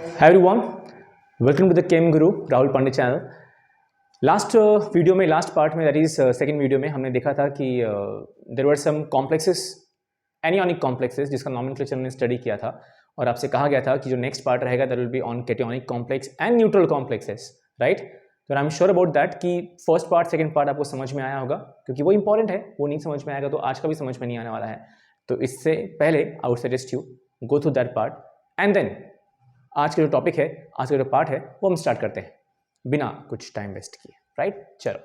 Hi everyone, welcome to the Chem Guru Rahul Pandey चैनल। Last video में, last part में, that is second video में हमने देखा था कि there were some complexes, anionic complexes, जिसका नॉमेनक्लेचर हमने स्टडी किया था और आपसे कहा गया था कि जो नेक्स्ट पार्ट रहेगा that will be on cationic complex and neutral complexes, right. तो I am sure about that कि फर्स्ट पार्ट सेकंड पार्ट आपको समझ में आया होगा, क्योंकि वो इंपॉर्टेंट है। वो नहीं समझ में आएगा तो आज का भी समझ में नहीं आने वाला है। तो इससे पहले I would suggest you go through that part and then आज का जो टॉपिक है, आज का जो पार्ट है, वो हम स्टार्ट करते हैं बिना कुछ टाइम वेस्ट किए, राइट। चलो,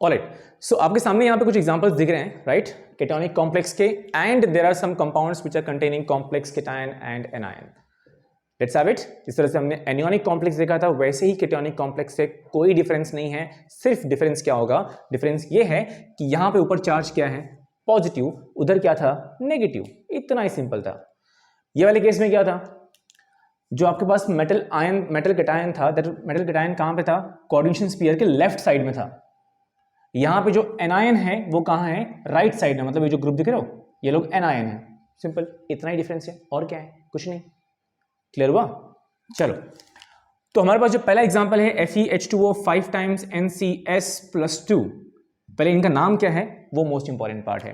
ऑलराइट। सो आपके सामने यहाँ पे कुछ एग्जांपल्स दिख रहे हैं, राइट, कैटायोनिक कॉम्प्लेक्स के, and there are some compounds which are containing complex cation and anion. Let's have it. जिस तरह से हमने एनियोनिक कॉम्प्लेक्स देखा था, वैसे ही कैटायोनिक कॉम्प्लेक्स से कोई डिफरेंस नहीं है। सिर्फ डिफरेंस क्या होगा? डिफरेंस ये है कि यहाँ पे ऊपर चार्ज क्या है? पॉजिटिव, उधर क्या था? नेगेटिव। इतना ही सिंपल था। ये वाले केस में क्या था? जो आपके पास मेटल आयन, मेटल कैटायन था, दैट मेटल कैटायन कहाँ पे था? कोऑर्डिनेशन स्फीयर के लेफ्ट साइड में था। यहाँ पे जो एनायन है वो कहाँ है? राइट साइड में। मतलब ये जो ग्रुप दिख रहे हो, ये लोग एनायन है। सिंपल, इतना ही डिफरेंस है, और क्या है? कुछ नहीं। क्लियर हुआ? चलो, तो हमारे पास जो पहला एग्जांपल है FeH2O 5 टाइम्स NCS+2। पहले इनका नाम क्या है वो मोस्ट इंपॉर्टेंट पार्ट है।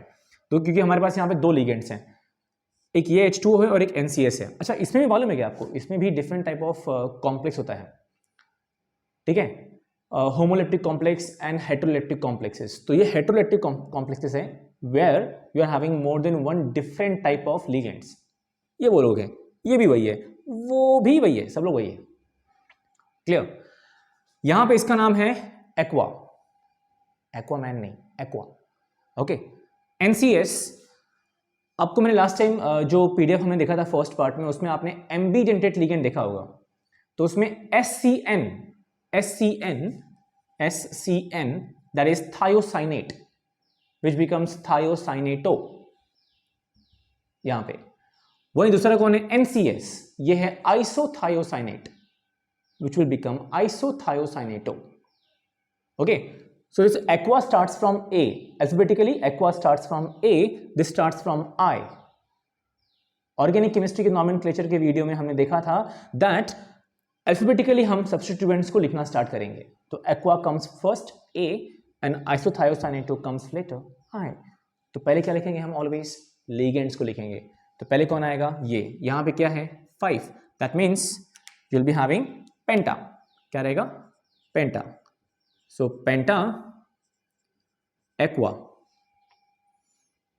तो क्योंकि हमारे पास यहाँ पे दो लिगेंड्स हैं, एक ये H2O है और एक NCS है। अच्छा, इसमें भी मालूम है क्या आपको? इसमें भी डिफरेंट टाइप ऑफ कॉम्प्लेक्स होता है, ठीक है। Homoleptic complex and heteroleptic complexes. तो ये हेटेरोलेप्टिक कॉम्प्लेक्सेस है where you are having more than one different type of ligands. ये वो लोग हैं, ये भी वही है, वो भी वही है, सब लोग वही है। क्लियर? यहां पे इसका नाम है एक्वा, एक्वामैन नहीं, एक्वा। ओके। NCS, आपको मैंने लास्ट टाइम जो PDF हमने देखा था फर्स्ट पार्ट में, उसमें आपने एम्बीडेंटेड लिगेंड देखा होगा। तो उसमें SCN that is thiocyanate which becomes thiocyanato यहां पे। वही दूसरा कौन है? NCS, ये है isothiocyanate which will become isothiocinato. Okay, so this aqua starts from A. Alphabetically, aqua starts from A. This starts from I. Organic chemistry के nomenclature के वीडियो में हमने देखा था दैट अल्फाबेटिकली हम सब्स्टिट्यूएंट्स को लिखना स्टार्ट करेंगे। तो aqua comes first A and isothiocinato comes later I. तो पहले क्या लिखेंगे हम? ऑलवेज लिगेंड्स को लिखेंगे। तो पहले कौन आएगा? ये। यहाँ पे क्या है? 5। That means you will be having penta. क्या रहेगा? पेंटा। So penta aqua.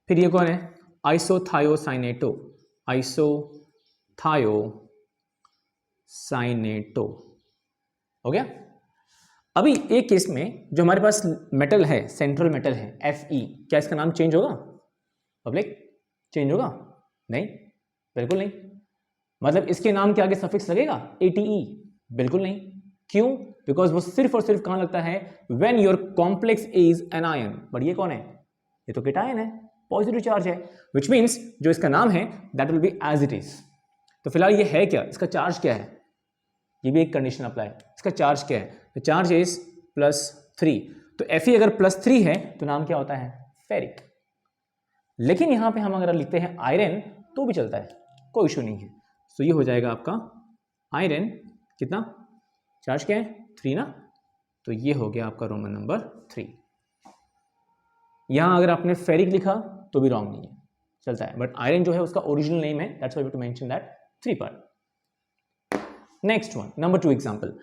फिर ये कौन है? आइसोथायोसाइनेटो, आइसोथायोसाइनेटो। हो गया? अभी एक केस में जो हमारे पास मेटल है, सेंट्रल मेटल है Fe, क्या इसका नाम चेंज होगा? पब्लिक, चेंज होगा? नहीं, बिल्कुल नहीं। मतलब इसके नाम के आगे सफिक्स लगेगा ATE? बिल्कुल नहीं। क्यों? बिकॉज वो सिर्फ और सिर्फ कहां लगता है? When your complex is anion. But ये कौन है? ये तो कैटायन है, पॉजिटिव चार्ज है, विच मीन्स जो इसका नाम है that will be as it is. तो फिलहाल ये है क्या? इसका चार्ज क्या है? ये भी एक कंडीशन अप्लाई। इसका चार्ज क्या है? The charge is +3। तो Fe अगर +3 है तो नाम क्या होता है? फेरिक। लेकिन यहां पे हम अगर लिखते हैं आयरन तो भी चलता है, कोई इशू नहीं है। तो ये हो जाएगा आपका आयरन। कितना चार्ज? क्या है? 3 ना। तो ये हो गया आपका रोमन नंबर 3। यहां अगर आपने फेरिक लिखा तो भी रॉन्ग नहीं है, चलता है। बट आयरन जो है उसका ओरिजिनल नेम है, that's why we to mention that 3 part. Next one, number 2 example,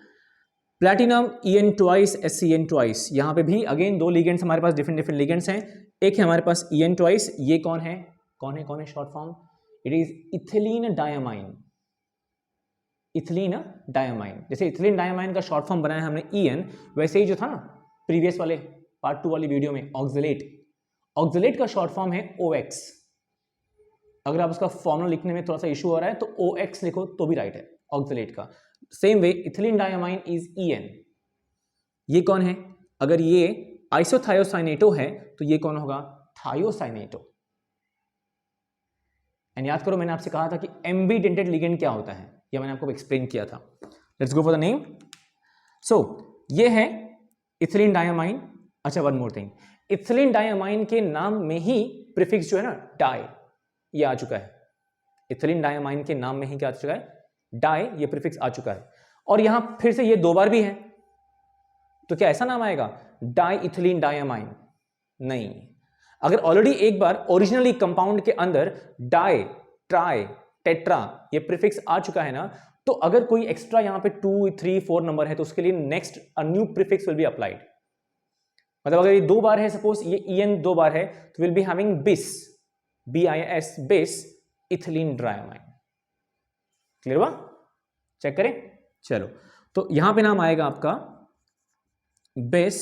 platinum EN twice SCN twice. यहां पे भी अगेन दो लिगेंड्स हमारे पास, डिफरेंट लिगेंड्स हैं। एक है हमारे पास EN ट्वाइस, ये कौन है? कौन है short form? It is ethylene diamine. Ethylene diamine. जैसे इथिलीन डायमाइन का शॉर्ट फॉर्म बनाया हमने EN, वैसे ही जो था ना प्रीवियस वाले पार्ट 2 वाली वीडियो में, ऑक्सलेट। ऑक्सलेट का शॉर्ट फॉर्म है OX। अगर आप उसका फॉर्मूला लिखने में थोड़ा सा इशू हो रहा है तो OX लिखो तो भी राइट है, ऑक्सलेट का। Same way ethylene diamine is EN। ये कौन है? अगर ये आइसोथायोसाइनेटो है तो ये कौन होगा? थायोसाइनेटो। एंड याद करो, मैंने आपसे कहा था कि एम्बीडेंटेड लिगेंड क्या होता है, यह मैंने आपको एक्सप्लेन किया था। Let's go for the name. So ये है इथिलीन डायमाइन। अच्छा, one more thing, ethylene diamine के नाम में ही प्रीफिक्स जो है ना डाई, ये आ चुका है। इथिलीन डायमाइन के नाम में ही क्या आ चुका है, डाई, ये प्रीफिक्स आ चुका है। और यहां फिर से ये 2 बार भी है, तो क्या ऐसा नाम आएगा डाई इथिलीन डायमाइन? नहीं। अगर ऑलरेडी एक बार ओरिजिनली कंपाउंड के अंदर डाई, ट्राई, टेट्रा ये प्रीफिक्स आ चुका है ना, तो अगर कोई एक्स्ट्रा यहां पे 2, 3, 4 नंबर है तो उसके लिए next a new prefix will be applied. मतलब अगर ये 2 बार है, सपोज ये EN 2 बार है, तो विल बी हैविंग बिस, BIS, बिस इथिलीन डायमाइन। क्लियर हुआ? चेक करें। चलो, तो यहां पे नाम आएगा आपका बिस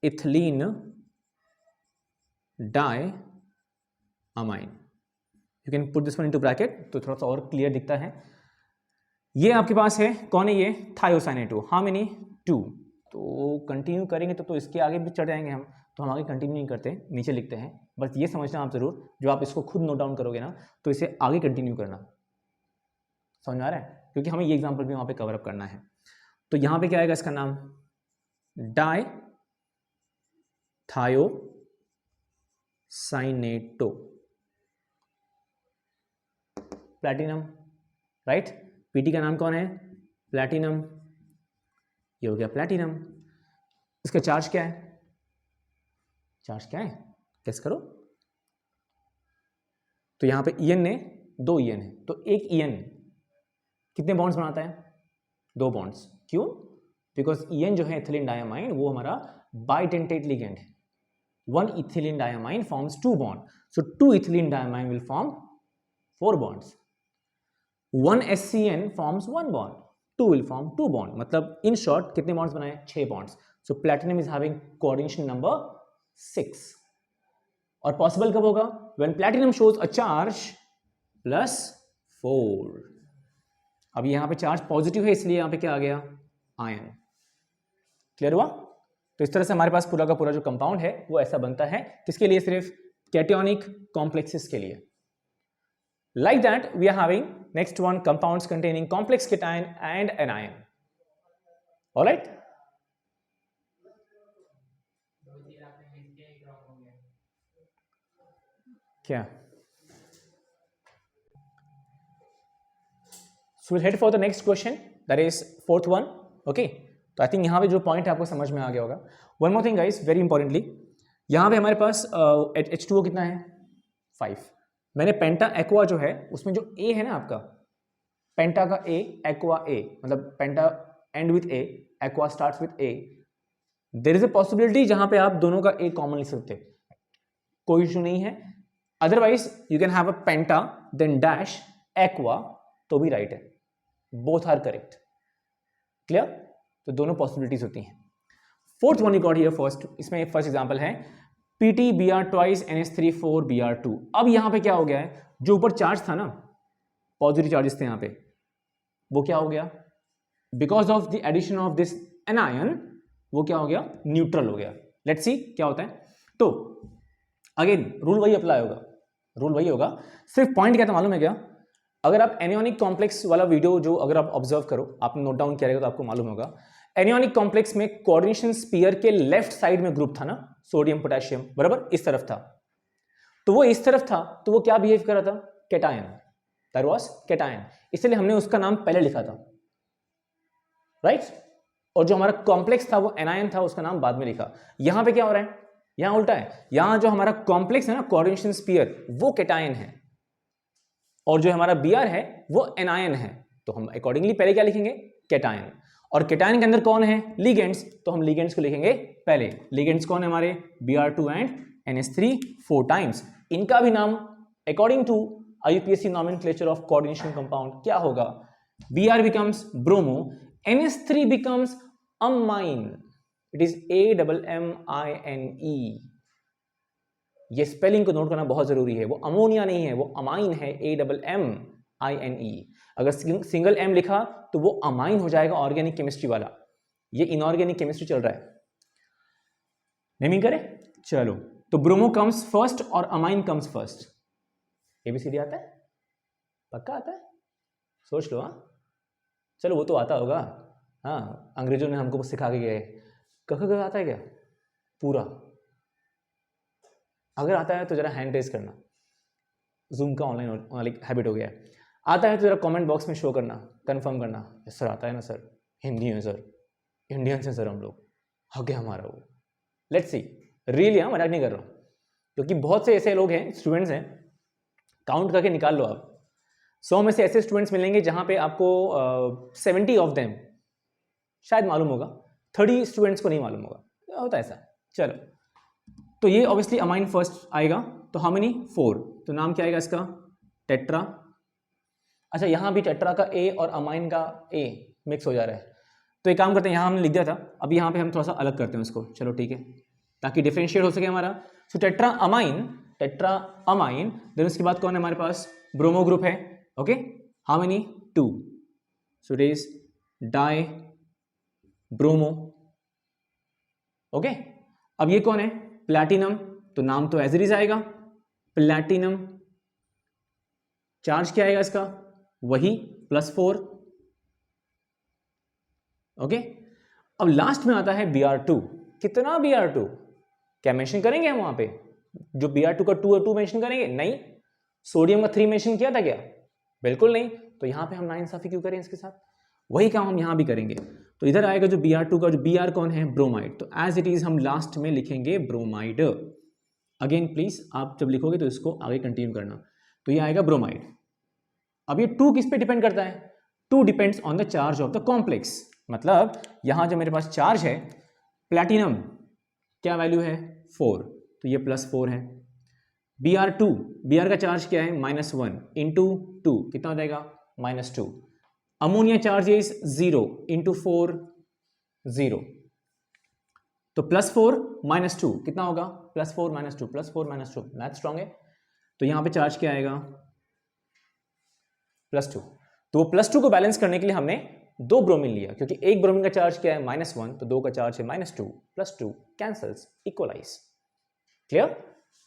ethylene diamine. You can put this one into bracket तो थोड़ा सा और क्लियर दिखता है। ये आपके पास है, कौन है ये, थायोसाइनेटो। How many, 2। तो कंटिन्यू करेंगे तो इसके आगे भी चढ़ जाएंगे हम, तो हम आगे कंटिन्यू नहीं करते, नीचे लिखते हैं। बस ये समझना आप जरूर, जो आप इसको खुद नोट डाउन करोगे ना तो इसे आगे कंटिन्यू करना। समझ में आ रहा है? क्योंकि हमें ये एग्जाम्पल भी वहां पे कवर अप करना है। तो यहां पे क्या आएगा इसका नाम, di thiocyanato platinum, right. PT का नाम कौन है, प्लैटिनम, ये हो गया प्लैटिनम। इसका चार्ज क्या है, चार्ज क्या है, गेस करो। तो यहां पे EN ने 2 EN है, तो एक EN कितने बॉन्ड्स बनाता है, 2 बॉन्ड्स। क्यों? बिकॉज EN जो है इथिलीन डायमाइन वो हमारा बाइडेंटेट लिगेंड है। 1 ethylene diamine forms 2 bond, so 2 ethylene diamine will form 4 bonds. 1 SCN forms 1 bond, 2 will form 2 bond. मतलब इन शॉर्ट कितने बॉन्ड्स बनाए, 6 bonds. So platinum is having coordination number 6। और possible कब होगा, when platinum shows a charge +4। अब यहां पे charge positive है, इसलिए यहां पे क्या आ गया, आयन। क्लियर हुआ? तो इस तरह से हमारे पास पूरा का पूरा जो कंपाउंड है वो ऐसा बनता है, किसके लिए, सिर्फ कैटियोनिक कॉम्प्लेक्सेस के लिए। Like that, we are having next one, compounds containing complex cation and anion. All right? क्या? So we'll head for the next question, that is 4th one. Okay? तो आई थिंक यहाँ पे जो point है आपको समझ में आ गया होगा। One more thing guys, very importantly, यहाँ पे हमारे पास H2O कितना है, 5। मैंने पेंटा एक्वा जो है उसमें जो A है ना आपका, पेंटा का A, एक्वा A, मतलब penta end with A, aqua starts with A। There is a possibility जहां पे आप दोनों का A कॉमन लिख सकते हैं, कोई इशू नहीं है। Otherwise you can have a penta then dash aqua, तो भी राइट है, बोथ आर करेक्ट। क्लियर? तो दोनों पॉसिबिलिटीज होती हैं। 4th one you got here first, इसमें फर्स्ट एग्जांपल है PtBr ट्वाइस NH3 4 Br2। अब यहां पे क्या हो गया है, जो ऊपर चार्ज था ना, पॉजिटिव चार्जेस थे यहां पे, वो क्या हो गया, because of the addition of this anion वो क्या हो गया, न्यूट्रल हो गया। लेट्स सी क्या होता है। तो अगेन रूल वही अप्लाई होगा, रूल वही होगा, सिर्फ पॉइंट क्या था मालूम है क्या, अगर आप एनियोनिक कॉम्प्लेक्स वाला वीडियो जो अगर आप ऑब्जर्व करो, आपने नोट डाउन किया रहेगा तो आपको मालूम होगा, एनियोनिक कॉम्प्लेक्स में कोऑर्डिनेशन स्फीयर के लेफ्ट साइड में ग्रुप था ना, सोडियम पोटेशियम, बराबर इस तरफ था। तो वो इस तरफ था तो वो क्या बिहेव कर रहा था, कैटायन, दैट वाज कैटायन, इसलिए हमने उसका नाम पहले लिखा था, राइट। और जो हमारा कॉम्प्लेक्स था वो एनायन था, उसका नाम बाद में लिखा। यहां पे क्या हो रहा है, यहां उल्टा है, यहां जो हमारा कॉम्प्लेक्स है ना, कोऑर्डिनेशन स्फीयर, वो कैटायन है, और जो हमारा Br है वो एनायन है। तो हम अकॉर्डिंगली पहले क्या लिखेंगे, कैटायन। और कैटायन के अंदर कौन है, लिगेंड्स, तो हम लिगेंड्स को लिखेंगे पहले। लिगेंड्स कौन है हमारे, Br2 एंड NH3 4 टाइम्स। इनका भी नाम according to IUPAC nomenclature of coordination compound क्या होगा, Br becomes bromo, NH3 becomes ammine, it is AMMINE। ये स्पेलिंग को नोट करना बहुत जरूरी है, वो अमोनिया नहीं है, वो अमाइन है, AMMINE। अगर सिंगल M लिखा तो वो अमाइन हो जाएगा, ऑर्गेनिक केमिस्ट्री वाला। ये इनऑर्गेनिक केमिस्ट्री चल रहा है, नेमिंग करें। चलो, तो ब्रोमो कम्स फर्स्ट और अमाइन कम्स फर्स्ट। ABCD आता है, पक्का आता है, सोच लो। हाँ चलो, वो तो आता होगा, हाँ अंग्रेजों ने हमको सिखा के गए। क ख ग आता है क्या पूरा, अगर आता है तो जरा हैंड रेज करना, जूम का ऑनलाइन लाइक हैबिट हो गया है। आता है तो जरा कमेंट बॉक्स में शो करना, कंफर्म करना, सर आता है ना सर, हिंदी है सर, इंडियंस हैं सर हम लोग, हक है हमारा वो। लेट्स सी, रियली हाँ, मजाक नहीं कर रहा हूँ, क्योंकि बहुत से ऐसे लोग हैं, स्टूडेंट्स हैं, काउंट करके निकाल लो आप, 100 में से ऐसे स्टूडेंट्स मिलेंगे जहाँ पे आपको 70 ऑफ देम शायद मालूम होगा, 30 स्टूडेंट्स को नहीं मालूम होगा, होता है ऐसा। चलो, तो ये ऑब्वियसली अमाइन फर्स्ट आएगा, तो हाउ मेनी 4, तो नाम क्या आएगा इसका, टेट्रा। अच्छा, यहाँ भी टेट्रा का ए और अमाइन का ए मिक्स हो जा रहा है, तो एक काम करते हैं, यहाँ हमने लिख दिया था, अब यहाँ पे हम थोड़ा सा अलग करते हैं उसको, चलो ठीक है, ताकि डिफरेंशिएट हो सके हमारा। सो टेट्रा अमाइन, देन उसके बाद कौन है हमारे पास, ब्रोमो ग्रुप है, okay, how many 2, so it is die bromo, okay. अब ये कौन है, प्लैटिनम, तो नाम तो एज इट इज आएगा प्लैटिनम, चार्ज क्या आएगा इसका, वही +4, ओके। अब लास्ट में आता है Br2, कितना Br2, क्या मेंशन करेंगे हम वहां पे, जो Br2 का 2 और 2 मेंशन करेंगे, नहीं। सोडियम का 3 मेंशन किया था क्या, बिल्कुल नहीं, तो यहां पे हम नाइंसाफी क्यों करें इसके साथ, वही काम हम यहां भी करेंगे। तो इधर आएगा जो Br2 का, जो Br कौन है, ब्रोमाइड, तो एज इट इज हम लास्ट में लिखेंगे ब्रोमाइड। अगेन प्लीज आप जब लिखोगे तो इसको आगे कंटिन्यू करना, तो ये आएगा ब्रोमाइड। अब ये 2 किस पे डिपेंड करता है, 2 depends on the charge of the complex, मतलब यहां जो मेरे पास चार्ज है, प्लैटिनम क्या वैल्यू है 4, तो ये +4 है। Br2, Br का चार्ज क्या है, -1 इंटू 2 कितना हो जाएगा, -2। अमोनिया चार्ज इज 0 इंटू 4 0, तो +4 -2 कितना होगा, +4 -2 +4 -2, मैथ स्ट्रॉन्ग है, तो यहां पे चार्ज क्या आएगा, +2। तो वो +2 को बैलेंस करने के लिए हमने 2 ब्रोमीन लिया, क्योंकि एक ब्रोमीन का चार्ज क्या है, -1, तो 2 का चार्ज है -2, +2 कैंसल्स, इक्वलाइज, क्लियर।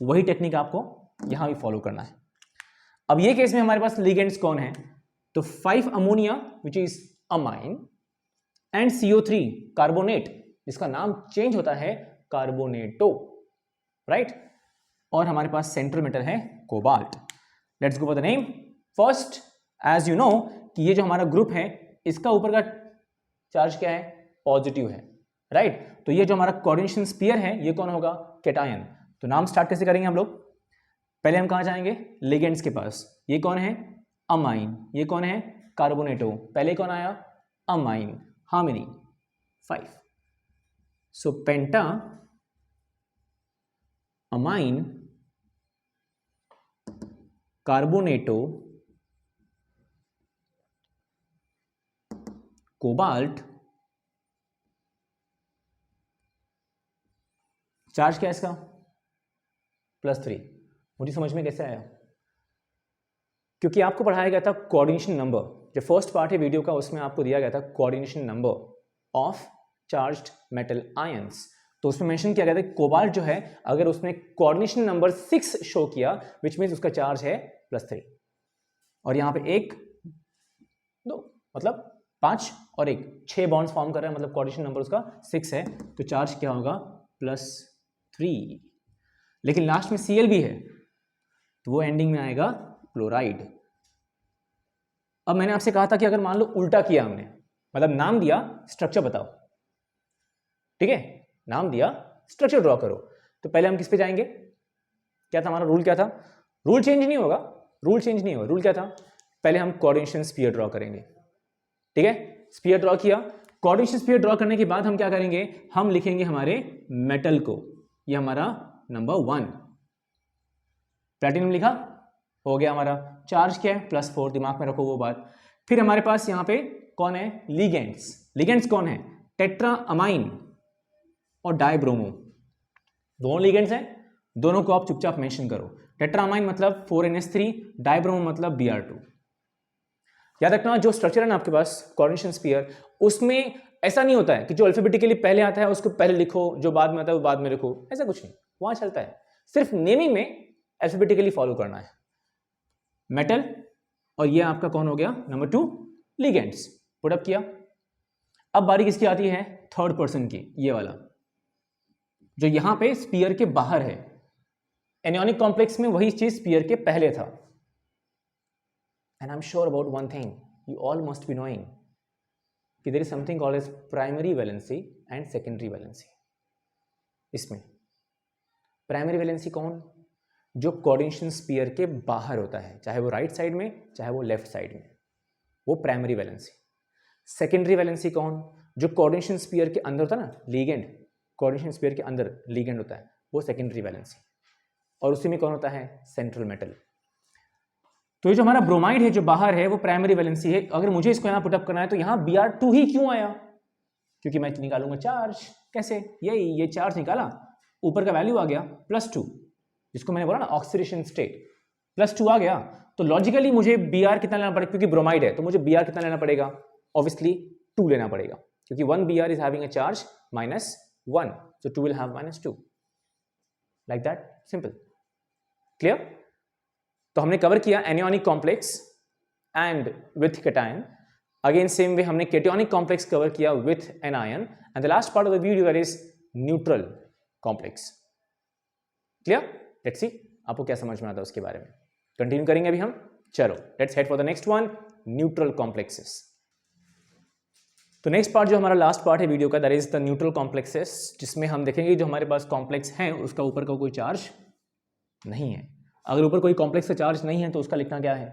वही टेक्निक आपको यहां भी फॉलो करना है। अब ये केस में हमारे पास लिगेंड्स कौन है, तो 5 ammonia which is ammine and CO3 carbonate, जिसका नाम चेंज होता है कार्बोनेटो, राइट। और हमारे पास सेंट्रल मेटल है cobalt. Let's go for the name first. As you know कि ये जो हमारा ग्रुप है, इसका ऊपर का चार्ज क्या है, पॉजिटिव है, राइट। तो ये जो हमारा कोऑर्डिनेशन स्फीयर है, ये कौन होगा, कैटायन। तो नाम स्टार्ट कैसे करेंगे हम लोग, पहले हम कहां जाएंगे, लिगेंड्स के पास। ये कौन है, अमाइन, ये कौन है, कार्बोनेटो। पहले कौन आया, amine, how many 5, so penta amine carbonato cobalt, charge क्या है इसका, +3। मुझे समझ में कैसे आया, क्योंकि आपको पढ़ाया गया था कोऑर्डिनेशन नंबर, जो फर्स्ट पार्ट है वीडियो का, उसमें आपको दिया गया था coordination number of charged metal ions. तो उसमें मेंशन किया गया था कोबाल्ट जो है, अगर उसने कोऑर्डिनेशन नंबर 6 शो किया, विच मीन्स उसका चार्ज है +3, और यहाँ पे 1 2 मतलब 5 और 1 6 बॉन्ड्स फॉर्म कर रहा है, मतलब कोऑर्डिनेशन नंबर उसका 6 है, तो चार्ज क्या होगा, +3। लेकिन लास्ट में Cl भी है, तो वो एंडिंग में आएगा क्लोराइड। अब मैंने आपसे कहा था कि अगर मान लो उल्टा किया हमने, मतलब नाम दिया, स्ट्रक्चर बताओ, ठीक है, नाम दिया, स्ट्रक्चर ड्रॉ करो, तो पहले हम किस पे जाएंगे, क्या था हमारा रूल, क्या था, रूल चेंज नहीं होगा, रूल चेंज नहीं होगा, रूल क्या था, पहले हम कोऑर्डिनेशन स्फीयर ड्रॉ करेंगे, ठीक है। स्फीयर ड्रॉ किया, कोऑर्डिनेशन स्फीयर ड्रॉ करने के बाद हम क्या करेंगे, हम लिखेंगे हमारे मेटल को, ये हमारा नंबर 1 प्लैटिनम लिखा, हो गया हमारा। चार्ज क्या है, +4, दिमाग में रखो वो बात। फिर हमारे पास यहाँ पे कौन है, लिगेंड्स। लिगेंड्स कौन है, टेट्रा अमाइन और डाइब्रोमो, दोनों लिगेंड्स हैं, दोनों को आप चुपचाप मेंशन करो। टेट्रा अमाइन मतलब 4NH3, डाइब्रोमो मतलब Br2। याद रखना, जो स्ट्रक्चर है ना आपके पास कोऑर्डिनेशन स्फीयर, उसमें ऐसा नहीं होता है कि जो अल्फाबेटिकली पहले आता है उसको पहले लिखो, जो बाद में आता है वो बाद में लिखो, ऐसा कुछ नहीं वहां चलता है। सिर्फ नेमिंग में अल्फाबेटिकली फॉलो करना है। मेटल, और ये आपका कौन हो गया, नंबर 2 लिगेंड्स, पुट अप किया। अब बारी किसकी आती है, थर्ड पर्सन की, ये वाला जो यहां पे स्फीयर के बाहर है, एनियोनिक कॉम्प्लेक्स में वही चीज स्फीयर के पहले था। And I am sure about one thing, you all must be knowing कि there is something called as primary valency and secondary valency. इसमें प्राइमरी वैलेंसी कौन? जो कोऑर्डिनेशन स्फीयर के बाहर होता है, चाहे वो राइट साइड में चाहे वो लेफ्ट साइड में, वो प्राइमरी वैलेंसी। सेकेंडरी वैलेंसी कौन? जो कोऑर्डिनेशन स्फीयर के अंदर होता है ना, लिगेंड, कोऑर्डिनेशन स्फीयर के अंदर लिगेंड होता है, वो सेकेंडरी वैलेंसी। और उसी में कौन होता है? Central metal. तो ये जो हमारा ब्रोमाइड है जो बाहर है वो प्राइमरी वैलेंसी है। अगर मुझे इसको यहाँ पुटअप करना है तो यहाँ Br2 ही क्यों आया? क्योंकि मैं निकालूंगा चार्ज। कैसे? ये चार्ज निकाला, ऊपर का वैल्यू आ गया +2, जिसको मैंने बोला ना ऑक्सीडेशन स्टेट, +2 आ गया। तो लॉजिकली मुझे Br कितना लेना पड़ेगा? क्योंकि ब्रोमाइड है तो मुझे Br कितना लेना पड़ेगा? ऑब्वियसली 2 लेना पड़ेगा, क्योंकि 1 Br is having a charge -1, so 2 will have -2, like that, simple, clear? तो हमने कवर किया एनियोनिक complex and with cation. Again same way हमने केटियोनिक कॉम्प्लेक्स कवर किया with anion, and the last part of the video that is neutral complex. Clear? Let's see आपको क्या समझ में आता है उसके बारे में। कंटिन्यू करेंगे अभी हम। चलो let's head for the next one, neutral complexes. तो नेक्स्ट पार्ट जो हमारा लास्ट पार्ट है वीडियो का, that is the neutral complexes, जिसमें हम देखेंगे जो हमारे पास कॉम्प्लेक्स है उसका ऊपर का कोई चार्ज नहीं है। अगर ऊपर कोई कॉम्प्लेक्स का चार्ज नहीं है तो उसका लिखना क्या है?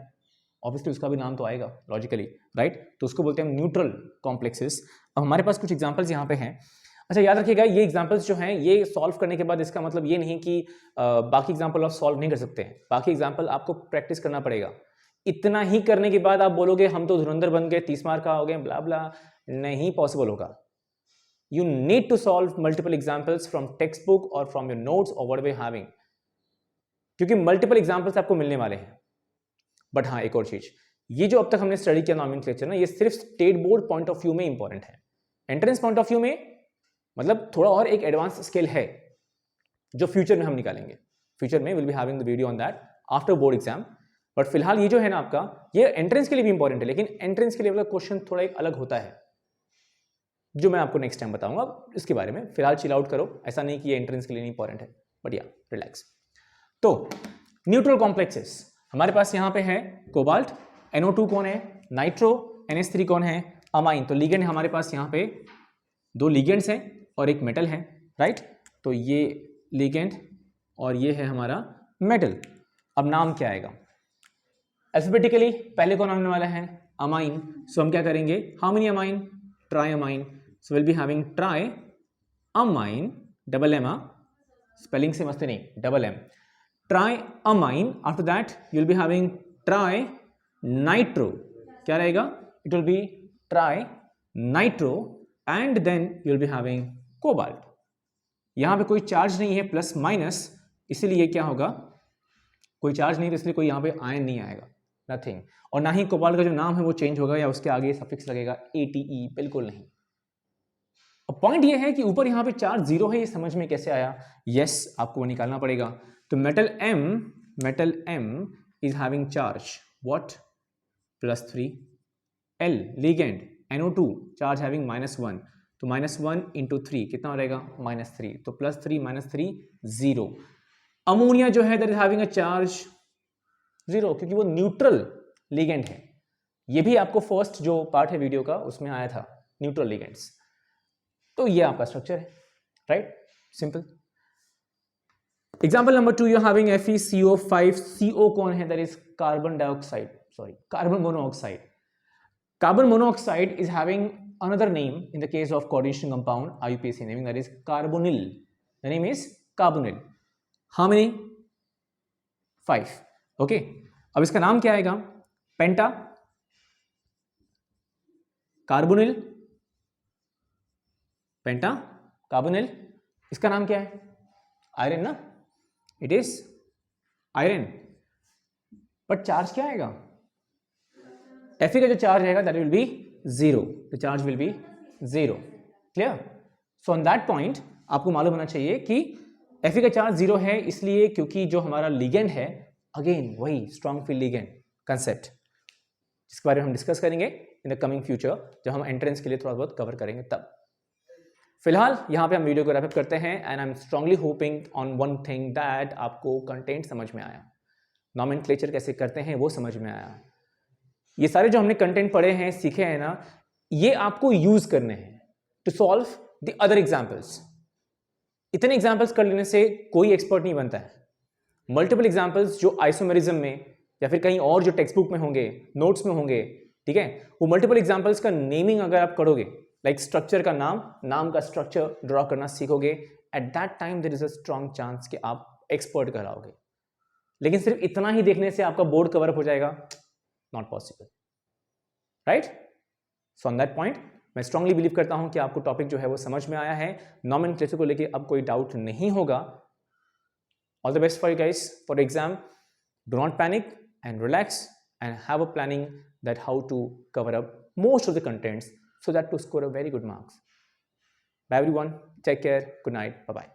ऑब्वियसली उसका भी नाम तो आएगा लॉजिकली, राइट? तो उसको बोलते हैं न्यूट्रल कॉम्प्लेक्सेस। अब हमारे पास कुछ एग्जांपल्स यहाँ पे हैं। अच्छा याद रखिएगा, ये एग्जांपल्स जो हैं ये सॉल्व करने के बाद इसका मतलब ये नहीं कि बाकी एग्जांपल आप सॉल्व नहीं कर सकते हैं। बाकी एग्जांपल आपको प्रैक्टिस करना पड़ेगा। इतना ही करने के बाद आप बोलोगे हम तो धुरंधर बन गए, 30 मार्क का हो गए, ब्ला ब्ला, नहीं पॉसिबल होगा। You need to solve multiple examples from textbook और फ्रॉम योर नोट्स और व्हाट वी हैविंग, क्योंकि मल्टीपल एग्जाम्पल्स आपको मिलने वाले हैं। बट हाँ, एक और चीज, ये जो अब तक हमने स्टडी किया नॉमेनक्लेचर ना, ये सिर्फ state board point of view में इंपॉर्टेंट है। एंट्रेंस पॉइंट ऑफ व्यू में मतलब थोड़ा और एक एडवांस स्केल है जो फ्यूचर में हम निकालेंगे। फ्यूचर में will be having the video on that after board exam. But फिलहाल ये जो है ना आपका, ये एंट्रेंस के लिए भी इंपॉर्टेंट है, लेकिन एंट्रेंस के लेवल का क्वेश्चन थोड़ा एक अलग होता है, जो मैं आपको नेक्स्ट टाइम बताऊंगा इसके बारे में। फिलहाल चिल आउट करो, ऐसा नहीं कि ये एंट्रेंस के लिए नहीं इंपॉर्टेंट है, बट या रिलैक्स। तो न्यूट्रल कॉम्प्लेक्सेस हमारे पास यहाँ पे है कोबाल्ट, NO2 कौन है? नाइट्रो, NH3 कौन है? अमाइन। तो लिगेंड हमारे पास यहाँ पे 2 लिगेंड्स हैं और एक मेटल है, राइट? तो ये लिगेंड और ये है हमारा मेटल। अब नाम क्या आएगा? अल्फाबेटिकली पहले कौन आने वाला है? अमाइन। सो हम क्या करेंगे? How many ammine? Tri ammine. So will be having tri ammine, double M, spelling से मस्ती नहीं, double M, triamine. After that you will be having trinitro. क्या रहेगा? It will be trinitro and then you will be having cobalt. यहाँ पे कोई charge नहीं है प्लस माइनस, इसीलिए क्या होगा? कोई चार्ज नहीं तो इसलिए कोई यहाँ पे आयन नहीं आएगा, नथिंग। और ना ही कोबाल्ट का जो नाम है वो चेंज होगा या उसके आगे सफिक्स लगेगा ATE, बिल्कुल नहीं। अब पॉइंट ये है कि ऊपर यहाँ पे चार्ज 0 है, ये समझ में कैसे आया? यस, आपको वो निकालना पड़ेगा। तो metal M is having charge what? +3. L ligand NO2 charge having -1, तो -1 into 3 कितना हो रहेगा? -3। तो +3 -3 0। अमोनिया जो है that is having a charge 0, क्योंकि वो न्यूट्रल लिगेंड है। ये भी आपको फर्स्ट जो पार्ट है वीडियो का उसमें आया था, न्यूट्रल लिगेंड्स। तो ये आपका स्ट्रक्चर है, right? Simple. Example number 2, you having FeCO5, CO कौन है? That is carbon dioxide, sorry carbon monoxide. Carbon monoxide is having another name in the case of coordination compound IUPAC naming, that is carbonyl. The name is carbonyl. How many? 5. Okay. अब इसका नाम क्या आएगा? पेंटा carbonyl, पेंटा carbonyl. इसका नाम क्या है? Iron ना, it is iron. But charge क्या आएगा? Fe का जो चार्ज रहेगा that will B 0, the charge will be 0। Clear? So on that point आपको मालूम होना चाहिए कि Fe का चार्ज 0 है, इसलिए क्योंकि जो हमारा लिगेंड है, अगेन वही स्ट्रॉन्ग फील्ड लिगेंड कंसेप्ट, जिसके बारे में हम डिस्कस करेंगे इन द कमिंग फ्यूचर, जब हम एंट्रेंस के लिए थोड़ा बहुत कवर करेंगे तब। फिलहाल यहाँ पे हम वीडियो को रैप अप करते हैं and I M strongly hopping on one thing that आपको कंटेंट समझ में आया, नॉमेनक्लेचर कैसे करते हैं वो समझ में आया। ये सारे जो हमने कंटेंट पढ़े हैं, सीखे हैं ना, ये आपको यूज करने हैं to solve the other examples. इतने एग्जाम्पल्स कर लेने से कोई एक्सपर्ट नहीं बनता है। मल्टीपल एग्जाम्पल्स जो आइसोमेरिज्म में या फिर कहीं और जो टेक्स्ट बुक में होंगे, नोट्स में होंगे, ठीक है, वो मल्टीपल एग्जाम्पल्स का नेमिंग अगर आप करोगे, लाइक स्ट्रक्चर का नाम का स्ट्रक्चर ड्रॉ करना सीखोगे, at that time there is a strong chance कि आप एक्सपर्ट कहलाओगे। लेकिन सिर्फ इतना ही देखने से आपका बोर्ड कवर अप हो जाएगा, not possible, right? So on that point मैं स्ट्रांगली बिलीव करता हूं कि आपको टॉपिक जो है वो समझ में आया है, नॉमेनक्लेचर को लेके अब कोई डाउट नहीं होगा। All the best for you guys for exam. Do not panic and relax and have a planning that how to cover up most of the contents so that to score a very good marks. Bye everyone, take care, good night, bye bye.